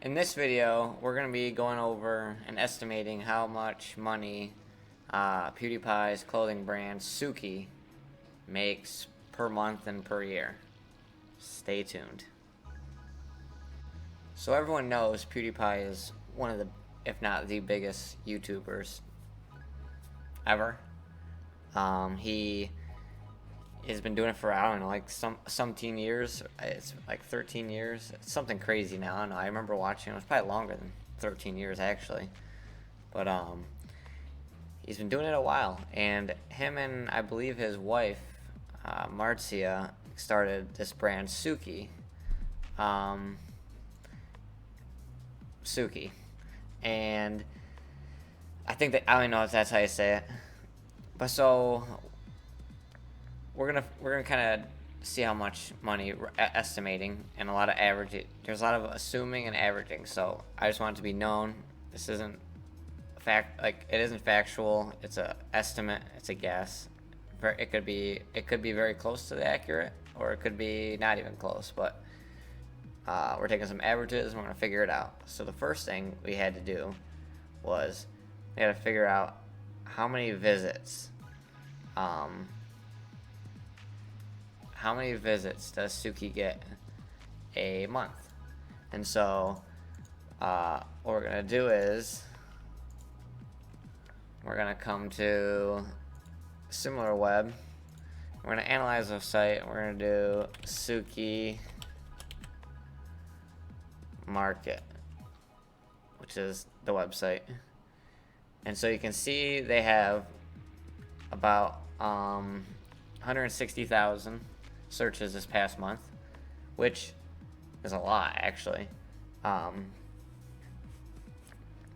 In this video, we're going to be going over and estimating how much money PewDiePie's clothing brand Suki makes per month and per year. Stay tuned. So everyone knows PewDiePie is one of the, if not the biggest YouTubers ever. He has been doing it for, I don't know, like some teen years. It's like 13 years. It's something crazy now. I don't know. I remember watching it. It was probably longer than 13 years actually. But he's been doing it a while, and him and I believe his wife Marcia started this brand Suki. Suki, and I think that, I don't know if that's how you say it, but so we're gonna kind of see how much money we're estimating, and a lot of average. There's a lot of assuming and averaging. So I just want it to be known this isn't fact, like it isn't factual. It's a estimate. It's a guess. It could be very close to the accurate, or it could be not even close. But we're taking some averages and we're gonna figure it out. So the first thing we had to do was we had to figure out how many visits. How many visits does Suki get a month? And so what we're gonna do is we're gonna come to SimilarWeb. We're gonna analyze the site. We're gonna do Suki Market, which is the website. And so you can see they have about 160,000 searches this past month, which is a lot actually.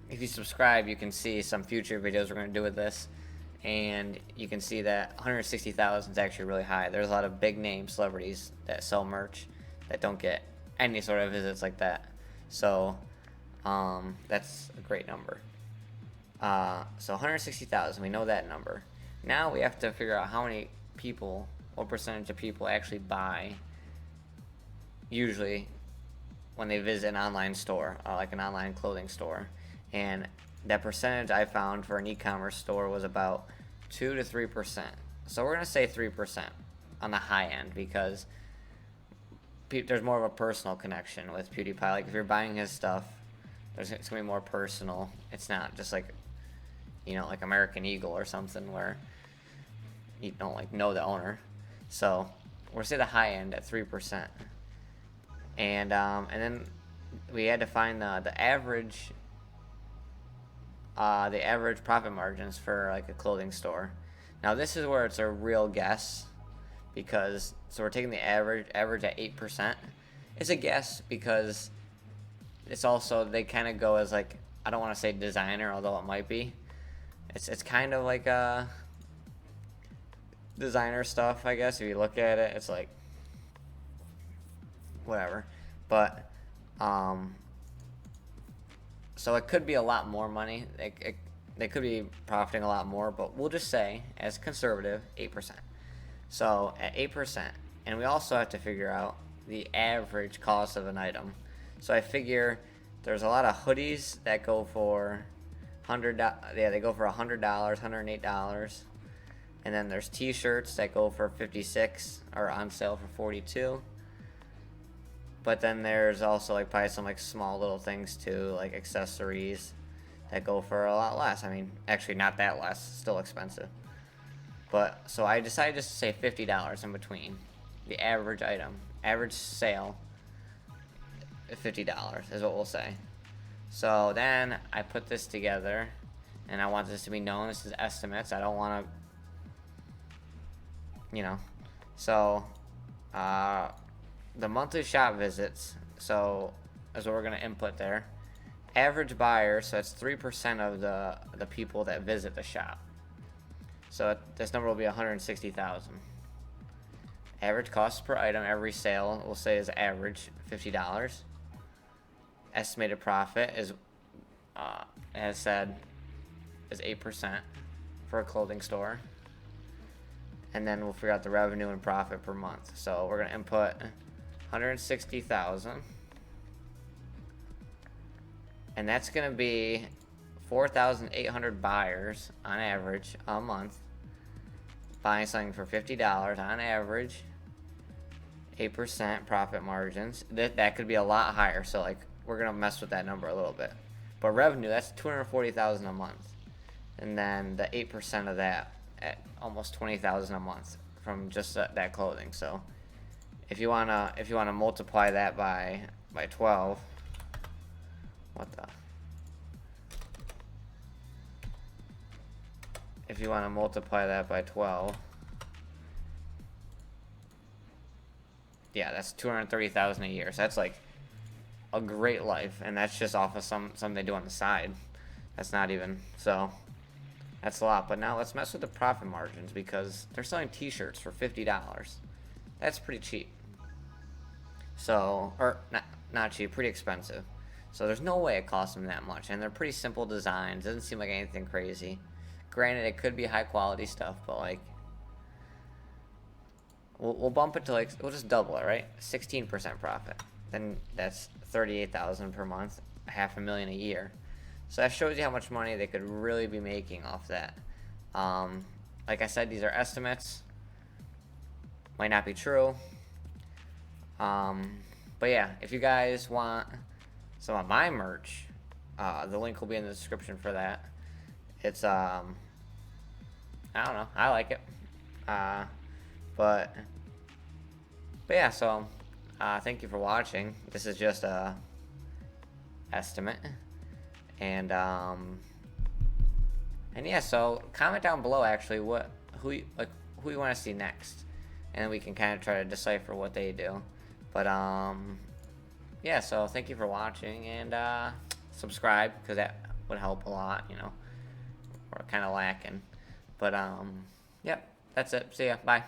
If you subscribe, you can see some future videos we're going to do with this, and you can see that 160,000 is actually really high. There's a lot of big name celebrities that sell merch that don't get any sort of visits like that. So that's a great number. So 160,000, we know that number. Now we have to figure out how many people, what percentage of people actually buy usually when they visit an online store, like an online clothing store. And that percentage I found for an e-commerce store was about 2 to 3%. So we're going to say 3% on the high end, because there's more of a personal connection with PewDiePie. Like if you're buying his stuff, it's going to be more personal. It's not just like, you know, like American Eagle or something where you don't like know the owner. So we'll say the high end at 3%, and then we had to find the average profit margins for like a clothing store. Now this is where it's a real guess, because so we're taking the average at 8%. It's a guess because it's also, they kind of go as like, I don't want to say designer, although it might be. It's kind of like a designer stuff, I guess. If you look at it, it's like whatever. But so it could be a lot more money. They could be profiting a lot more, but we'll just say, as conservative, 8%. So at 8%, and we also have to figure out the average cost of an item. So I figure there's a lot of hoodies that go for they go for $100, $108. And then there's t-shirts that go for $56 or on sale for $42. But then there's also like probably some like small little things too, like accessories that go for a lot less. I mean, actually not that less, still expensive. But so I decided just to say $50 in between the average item. Average sale $50 is what we'll say. So then I put this together, and I want this to be known. This is estimates. I don't want to, you know. So the monthly shop visits, so is what we're going to input there. Average buyer, so that's 3% of the people that visit the shop. So this number will be 160,000. Average cost per item, every sale, we'll say is average $50. Estimated profit is, as said, is 8% for a clothing store. And then we'll figure out the revenue and profit per month. So we're going to input 160,000 and that's going to be 4,800 buyers on average a month buying something for $50 on average. 8% profit margins. That could be a lot higher. So like we're gonna mess with that number a little bit. But revenue, that's 240,000 a month, and then the 8% of that at almost 20,000 a month from just that clothing. So if you wanna multiply that by 12, what the? If you want to multiply that by 12, yeah, that's 230,000 a year. So that's like a great life, and that's just off of something they do on the side. That's not even, so that's a lot. But now let's mess with the profit margins, because they're selling t-shirts for $50. That's pretty cheap. So, or not cheap, pretty expensive. So there's no way it costs them that much, and they're pretty simple designs. Doesn't seem like anything crazy. Granted, it could be high quality stuff, but like we'll bump it to like, we'll just double it, right? 16% profit. Then that's 38,000 per month, $500,000 a year. So that shows you how much money they could really be making off that. Like I said, these are estimates. Might not be true. But yeah, if you guys want some of my merch, the link will be in the description for that. It's I don't know, I like it. But yeah, so thank you for watching. This is just a estimate, and yeah, so comment down below actually who you want to see next, and we can kind of try to decipher what they do. But yeah, so thank you for watching, and subscribe, because that would help a lot, you know. We're kind of lacking. But yep, that's it. See ya. Bye.